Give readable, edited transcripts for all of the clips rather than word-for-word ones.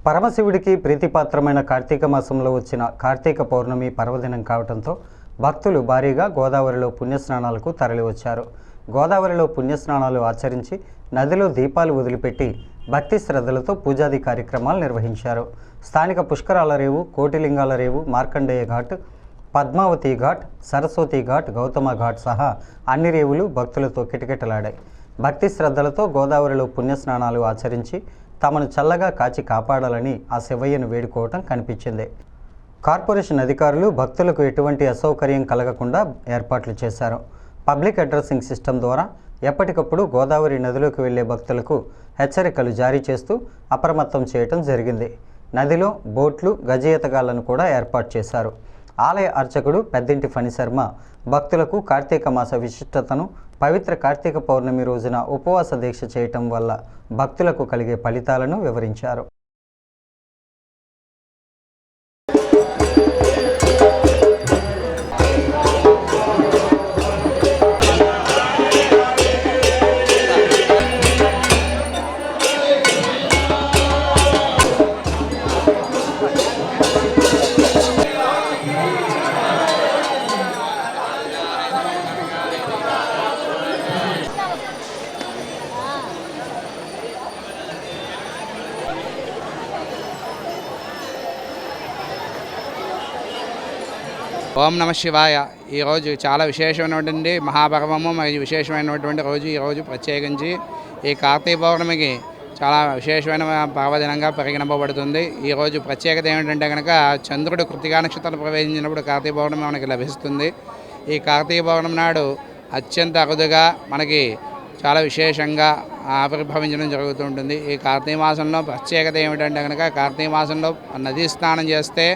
పరమశివుడికి ప్రీతిపాత్రమైన కార్తీక మాసంలో వచ్చిన కార్తీక పౌర్ణమి పర్వదినం కావడంతో భక్తులు భారీగా గోదావరిలో పుణ్యస్నానాలకు తరలివచ్చారు. గోదావరిలో పుణ్యస్నానాలు ఆచరించి నదిలో దీపాలు వదిలిపెట్టి భక్తి శ్రద్ధలతో పూజాది కార్యక్రమాలు నిర్వహించారు. స్థానిక పుష్కరాల రేవు, కోటిలింగాల రేవు, మార్కండేయ ఘాట్, పద్మావతి ఘాట్, సరస్వతి ఘాట్, గౌతమ ఘాట్ సహా అన్ని రేవులు భక్తులతో కిటకిటలాడాయి. భక్తి శ్రద్ధలతో గోదావరిలో పుణ్యస్నానాలు ఆచరించి తమను చల్లగా కాచి కాపాడాలని ఆ శివయ్యను వేడుకోవటం కనిపించింది. కార్పొరేషన్ అధికారులు భక్తులకు ఎటువంటి అసౌకర్యం కలగకుండా ఏర్పాట్లు చేశారు. పబ్లిక్ అడ్రసింగ్ సిస్టమ్ ద్వారా ఎప్పటికప్పుడు గోదావరి నదిలోకి వెళ్లే భక్తులకు హెచ్చరికలు జారీ చేస్తూ అప్రమత్తం చేయటం జరిగింది. నదిలో బోట్లు, గజయతగాళ్లను కూడా ఏర్పాటు చేశారు. ఆలయ అర్చకుడు పెద్దింటి ఫణిశర్మ భక్తులకు కార్తీక మాస విశిష్టతను, పవిత్ర కార్తీక పౌర్ణమి రోజున ఉపవాస దీక్ష చేయటం వల్ల భక్తులకు కలిగే ఫలితాలను వివరించారు. ఓం నమ శివాయ. ఈరోజు చాలా విశేషమైనటువంటి మహాపర్వము మరియు విశేషమైనటువంటి రోజు. ఈరోజు ప్రత్యేకించి ఈ కార్తీక పౌర్ణమికి చాలా విశేషమైన పర్వదినంగా పరిగణింపబడుతుంది. ఈరోజు ప్రత్యేకత ఏమిటంటే కనుక చంద్రుడు కృత్తికా నక్షత్రం ప్రవేశించినప్పుడు కార్తీక పౌర్ణమి మనకి లభిస్తుంది. ఈ కార్తీక పౌర్ణమి నాడు అత్యంత అరుదుగా మనకి చాలా విశేషంగా ఆవిర్భవించడం జరుగుతుంటుంది. ఈ కార్తీక మాసంలో ప్రత్యేకత ఏమిటంటే కనుక కార్తీక మాసంలో నదీ స్నానం చేస్తే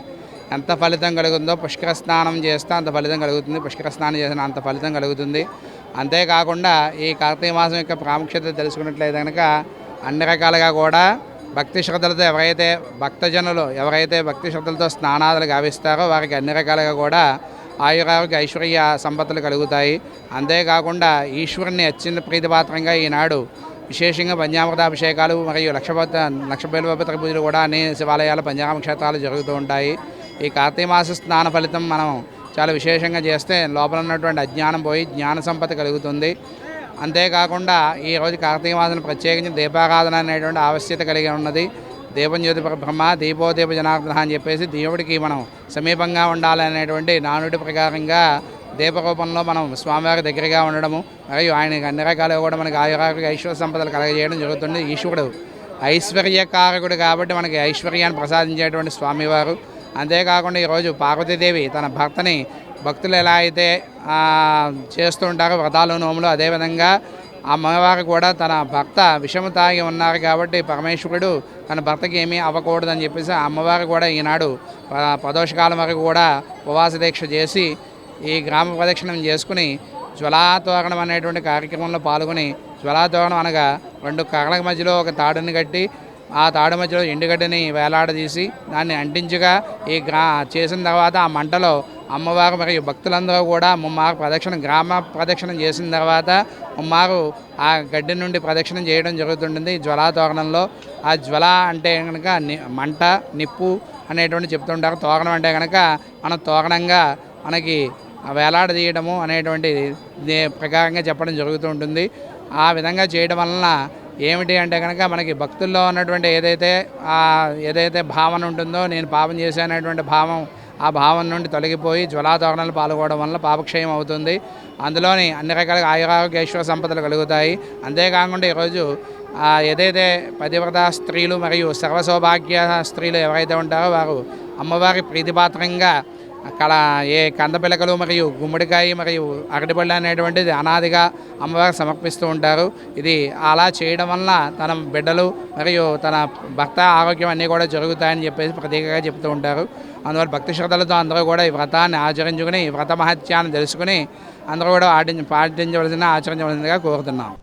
ఎంత ఫలితం కలుగుతుందో పుష్కర స్నానం చేస్తే అంత ఫలితం కలుగుతుంది. పుష్కర స్నానం చేసిన అంత ఫలితం కలుగుతుంది. అంతేకాకుండా ఈ కార్తీక మాసం యొక్క ప్రాముఖ్యత తెలుసుకున్నట్లయితే కనుక అన్ని రకాలుగా కూడా భక్తి శ్రద్ధలతో ఎవరైతే భక్తి శ్రద్ధలతో స్నానాలు గావిస్తారో వారికి అన్ని రకాలుగా కూడా ఆయురారోగ్య ఐశ్వర్య సంపత్తులు కలుగుతాయి. అంతేకాకుండా ఈశ్వరుని అత్యంత ప్రీతిపాత్రంగా ఈనాడు విశేషంగా పంచామృతాభిషేకాలు మరియు లక్ష బిల్వపత్ర పూజలు కూడా అన్ని శివాలయాలు పంచాంగ క్షేత్రాలు జరుగుతూ ఉంటాయి. ఈ కార్తీక మాస స్నాన ఫలితం మనం చాలా విశేషంగా చేస్తే లోపల ఉన్నటువంటి అజ్ఞానం పోయి జ్ఞాన సంపత్తి కలుగుతుంది. అంతేకాకుండా ఈరోజు కార్తీక మాసం ప్రత్యేకించి దీపారాధన అనేటువంటి ఆవశ్యకత కలిగి ఉన్నది. దీపం జ్యోతి బ్రహ్మ దీపోదీప జనార్దన అని చెప్పేసి దేవుడికి మనం సమీపంగా ఉండాలనేటువంటి నానుడి ప్రకారంగా దీపరూపంలో మనం స్వామివారి దగ్గరగా ఉండడము మరియు ఆయనకి అన్ని రకాలుగా కూడా మనకి ఆయురారోగ్య ఐశ్వర్య సంపదలు కలగజేయడం జరుగుతుంది. ఈశ్వరుడు ఐశ్వర్యకారకుడు కాబట్టి మనకి ఐశ్వర్యాన్ని ప్రసాదించేటువంటి స్వామివారు. అంతేకాకుండా ఈరోజు పార్వతీదేవి తన భర్తని భక్తులు ఎలా అయితే చేస్తూ ఉంటారో వ్రతాలు, నోములు, అదేవిధంగా అమ్మవారు కూడా తన భర్త విషము తాగి ఉన్నారు కాబట్టి పరమేశ్వరుడు తన భర్తకి ఏమీ అవ్వకూడదని చెప్పేసి అమ్మవారు కూడా ఈనాడు ప్రదోషకాలం వరకు కూడా ఉపవాస దీక్ష చేసి ఈ గ్రామ ప్రదక్షిణం చేసుకుని జ్వలాతోరణం అనేటువంటి కార్యక్రమంలో పాల్గొని, జ్వలాతోరణం అనగా 2 కర్రల మధ్యలో ఒక తాడుని కట్టి ఆ తాడు మధ్యలో ఎండుగడ్డని వేలాడదీసి దాన్ని అంటించగా చేసిన తర్వాత ఆ మంటలో అమ్మవారు మరియు భక్తులందరూ కూడా ముమ్మారు గ్రామ ప్రదక్షిణం చేసిన తర్వాత ముమ్మారు ఆ గడ్డి నుండి ప్రదక్షిణం చేయడం జరుగుతుంటుంది. జ్వలాతోరణంలో ఆ జ్వల అంటే కనుక మంట, నిప్పు అనేటువంటి చెప్తుంటారు. తోరణం అంటే కనుక మనం తోరణంగా మనకి వేలాడదీయడము అనేటువంటి ప్రకారంగా చెప్పడం జరుగుతూ ఉంటుంది. ఆ విధంగా చేయడం వలన ఏమిటి అంటే కనుక మనకి భక్తుల్లో ఉన్నటువంటి ఏదైతే భావన ఉంటుందో నేను పాపం చేశానటువంటి భావం, ఆ భావం నుండి తొలగిపోయి జ్వలాతోరణాలు పాల్గొనడం వల్ల పాపక్షయం అవుతుంది. అందులోని అన్ని రకాల ఆయురారోగ్య ఐశ్వర్య సంపదలు కలుగుతాయి. అంతేకాకుండా ఈరోజు ఏదైతే పతివ్రత స్త్రీలు మరియు సర్వసౌభాగ్య స్త్రీలు ఎవరైతే ఉంటారో వారు అమ్మవారి ప్రీతిపాత్రంగా అక్కడ కందపిలకలు మరియు గుమ్మడికాయ మరియు అరటిపళ్ళు అనేటువంటిది అనాదిగా అమ్మవారికి సమర్పిస్తూ ఉంటారు. ఇది అలా చేయడం వలన తన బిడ్డలు మరియు తన భర్త ఆరోగ్యం అన్నీ కూడా జరుగుతాయని చెప్పేసి ప్రత్యేకంగా చెప్తూ ఉంటారు. అందువల్ల భక్తి శ్రద్ధలతో అందరూ కూడా ఈ వ్రతాన్ని ఆచరించుకుని, ఈ వ్రత మహత్యాన్ని తెలుసుకుని అందరూ కూడా పాటించవలసిన ఆచరించవలసిందిగా కోరుతున్నాం.